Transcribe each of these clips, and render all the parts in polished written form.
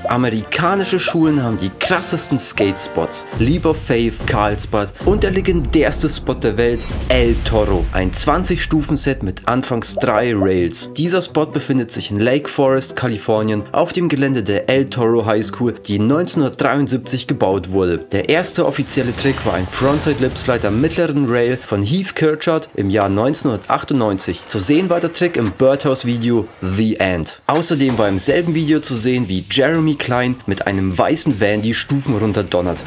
Amerikanische Schulen haben die krassesten Skate-Spots. Leap of Faith, Carlsbad und der legendärste Spot der Welt, El Toro. Ein 20-Stufen-Set mit anfangs 3 Rails. Dieser Spot befindet sich in Lake Forest, Kalifornien, auf dem Gelände der El Toro High School, die 1973 gebaut wurde. Der erste offizielle Trick war ein Frontside Lipslide am mittleren Rail von Heath Kirchard im Jahr 1998. Zu sehen war der Trick im Birdhouse-Video The End. Außerdem war im selben Video zu sehen, wie Jeremy Klein mit einem weißen Van die Stufen runterdonnert.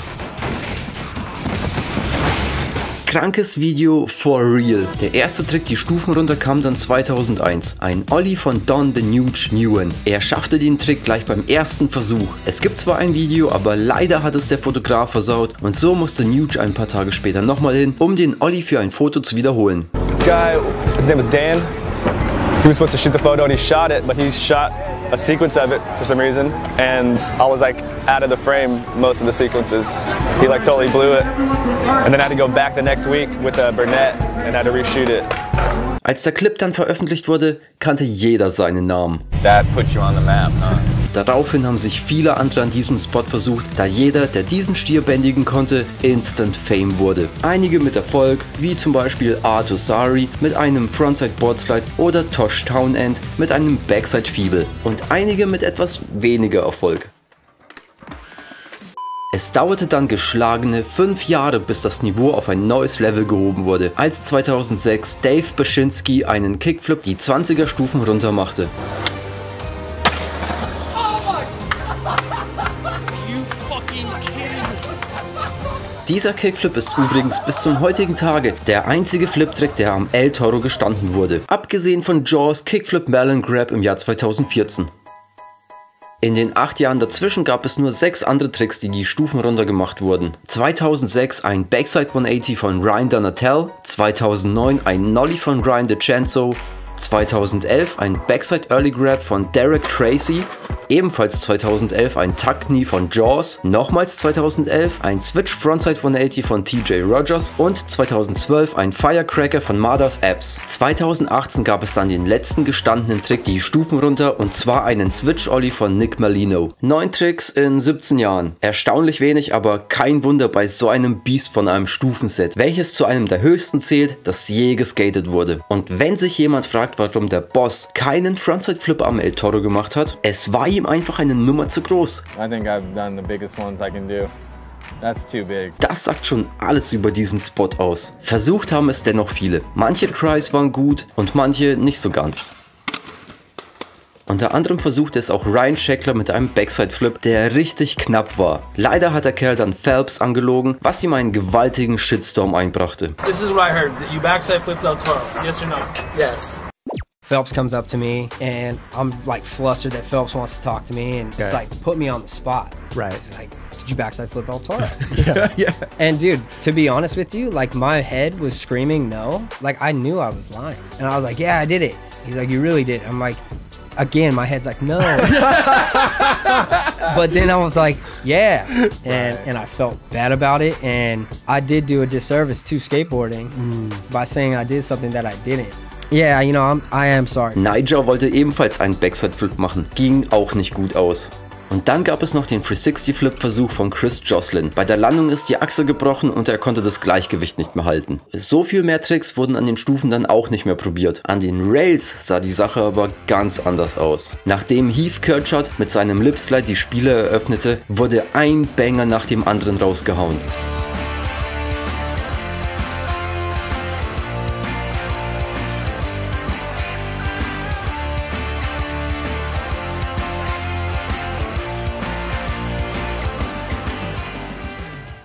Krankes Video for real. Der erste Trick die Stufen runter kam dann 2001. Ein Ollie von Don the Nuge Newen. Er schaffte den Trick gleich beim ersten Versuch. Es gibt zwar ein Video, aber leider hat es der Fotograf versaut und so musste Nuge ein paar Tage später nochmal hin, um den Ollie für ein Foto zu wiederholen. This guy, his name is Dan. He was supposed to shoot the photo and he shot it, but he shot a sequence of it for some reason, and I was like out of the frame most of the sequences. He like totally blew it, and then I had to go back the next week with Burnett and had to reshoot it. Als der Clip dann veröffentlicht wurde, kannte jeder seinen Namen. That put you on the map, huh? Daraufhin haben sich viele andere an diesem Spot versucht, da jeder, der diesen Stier bändigen konnte, Instant Fame wurde. Einige mit Erfolg, wie zum Beispiel Arthur Sari mit einem Frontside Boardslide oder Tosh Townend mit einem Backside Feeble und einige mit etwas weniger Erfolg. Es dauerte dann geschlagene 5 Jahre, bis das Niveau auf ein neues Level gehoben wurde, als 2006 Dave Baczynski einen Kickflip die 20er Stufen runter machte. Dieser Kickflip ist übrigens bis zum heutigen Tage der einzige Flip-Trick, der am El Toro gestanden wurde, abgesehen von Jaws Kickflip Melon Grab im Jahr 2014. In den 8 Jahren dazwischen gab es nur 6 andere Tricks, die die Stufen runter gemacht wurden. 2006 ein Backside 180 von Ryan Donatel, 2009 ein Nollie von Ryan DeCenzo, 2011 ein Backside Early Grab von Derek Tracy, ebenfalls 2011 ein Tuck Knee von Jaws, nochmals 2011 ein Switch Frontside 180 von TJ Rogers und 2012 ein Firecracker von Mada's Apps. 2018 gab es dann den letzten gestandenen Trick, die Stufen runter, und zwar einen Switch Ollie von Nick Marlino. 9 Tricks in 17 Jahren. Erstaunlich wenig, aber kein Wunder bei so einem Biest von einem Stufenset, welches zu einem der höchsten zählt, das je geskatet wurde. Und wenn sich jemand fragt, warum der Boss keinen Frontside Flip am El Toro gemacht hat, es war ihm einfach eine Nummer zu groß. I think I've done the biggest ones I can do. That's too big. Das sagt schon alles über diesen Spot aus. Versucht haben es dennoch viele. Manche Tries waren gut und manche nicht so ganz. Unter anderem versuchte es auch Ryan Sheckler mit einem Backside Flip, der richtig knapp war. Leider hat der Kerl dann Phelps angelogen, was ihm einen gewaltigen Shitstorm einbrachte. This is what I heard, that you backside flipped El Toro. Yes or no? Yes. Phelps comes up to me and I'm like flustered that Phelps wants to talk to me and just like put me on the spot. Right. He's like, did you backside flip El Toro? Yeah. And dude, to be honest with you, like my head was screaming no. Like I knew I was lying. And I was like, yeah, I did it. He's like, you really did. I'm like, again, my head's like, no. But then I was like, yeah. And I felt bad about it. And I did do a disservice to skateboarding by saying I did something that I didn't. Yeah, you know, I am sorry. Nyjah wollte ebenfalls einen Backside Flip machen, ging auch nicht gut aus. Und dann gab es noch den 360 Flip Versuch von Chris Joslin. Bei der Landung ist die Achse gebrochen und er konnte das Gleichgewicht nicht mehr halten. So viel mehr Tricks wurden an den Stufen dann auch nicht mehr probiert. An den Rails sah die Sache aber ganz anders aus. Nachdem Heath Kirchard mit seinem Lipslide die Spiele eröffnete, wurde ein Banger nach dem anderen rausgehauen.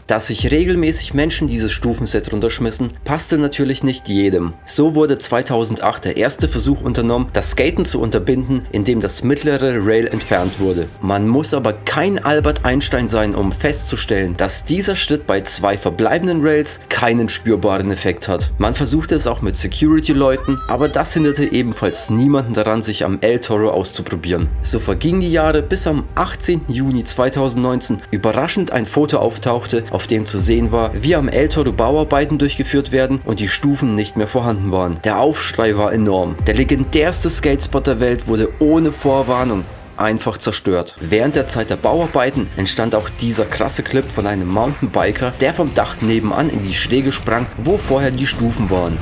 Dass sich regelmäßig Menschen dieses Stufenset runterschmissen, passte natürlich nicht jedem. So wurde 2008 der erste Versuch unternommen, das Skaten zu unterbinden, indem das mittlere Rail entfernt wurde. Man muss aber kein Albert Einstein sein, um festzustellen, dass dieser Schritt bei 2 verbleibenden Rails keinen spürbaren Effekt hat. Man versuchte es auch mit Security-Leuten, aber das hinderte ebenfalls niemanden daran, sich am El Toro auszuprobieren. So vergingen die Jahre, bis am 18. Juni 2019 überraschend ein Foto auftauchte, auf dem zu sehen war, wie am El Toro Bauarbeiten durchgeführt werden und die Stufen nicht mehr vorhanden waren. Der Aufschrei war enorm. Der legendärste Skatespot der Welt wurde ohne Vorwarnung einfach zerstört. Während der Zeit der Bauarbeiten entstand auch dieser krasse Clip von einem Mountainbiker, der vom Dach nebenan in die Schräge sprang, wo vorher die Stufen waren.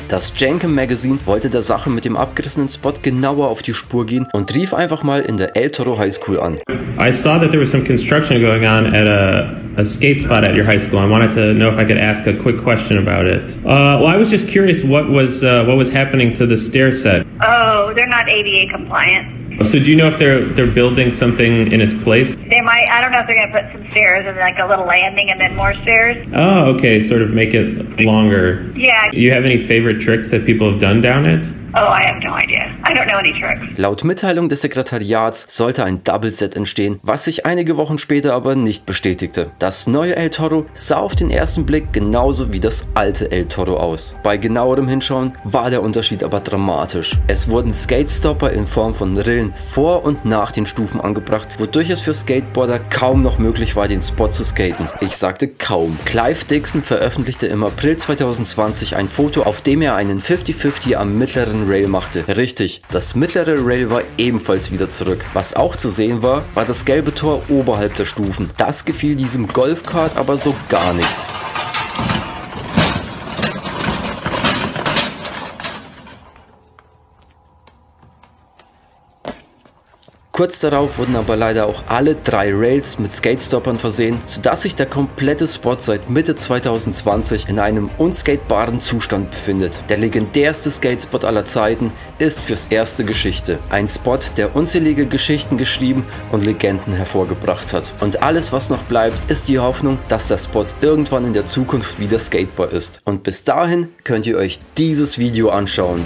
Das Jenkem Magazine wollte der Sache mit dem abgerissenen Spot genauer auf die Spur gehen und rief einfach mal in der El Toro High School an. I saw that there was some construction going on at a skate spot at your high school. I wanted to know if I could ask a quick question about it. Well, I was just curious what was happening to the stair set. Oh, they're not ADA compliant. So do you know if they're building something in its place? They might. I don't know if they're going to put some stairs and like a little landing and then more stairs. Oh, okay, sort of make it longer. Yeah. You have any favorite tricks that people have done down it? Oh, I have no idea. I don't know any tricks. Laut Mitteilung des Sekretariats sollte ein Double Set entstehen, was sich einige Wochen später aber nicht bestätigte. Das neue El Toro sah auf den ersten Blick genauso wie das alte El Toro aus. Bei genauerem Hinschauen war der Unterschied aber dramatisch. Es wurden Skate-Stopper in Form von Rillen vor und nach den Stufen angebracht, wodurch es für Skateboarder kaum noch möglich war, den Spot zu skaten. Ich sagte kaum. Clive Dixon veröffentlichte im April 2020 ein Foto, auf dem er einen 50-50 am mittleren Rail machte. Richtig, das mittlere Rail war ebenfalls wieder zurück. Was auch zu sehen war, war das gelbe Tor oberhalb der Stufen. Das gefiel diesem Golfkart aber so gar nicht. Kurz darauf wurden aber leider auch alle 3 Rails mit Skatestoppern versehen, sodass sich der komplette Spot seit Mitte 2020 in einem unskatebaren Zustand befindet. Der legendärste Skatespot aller Zeiten ist fürs Erste Geschichte. Ein Spot, der unzählige Geschichten geschrieben und Legenden hervorgebracht hat. Und alles, was noch bleibt, ist die Hoffnung, dass der Spot irgendwann in der Zukunft wieder skatebar ist. Und bis dahin könnt ihr euch dieses Video anschauen.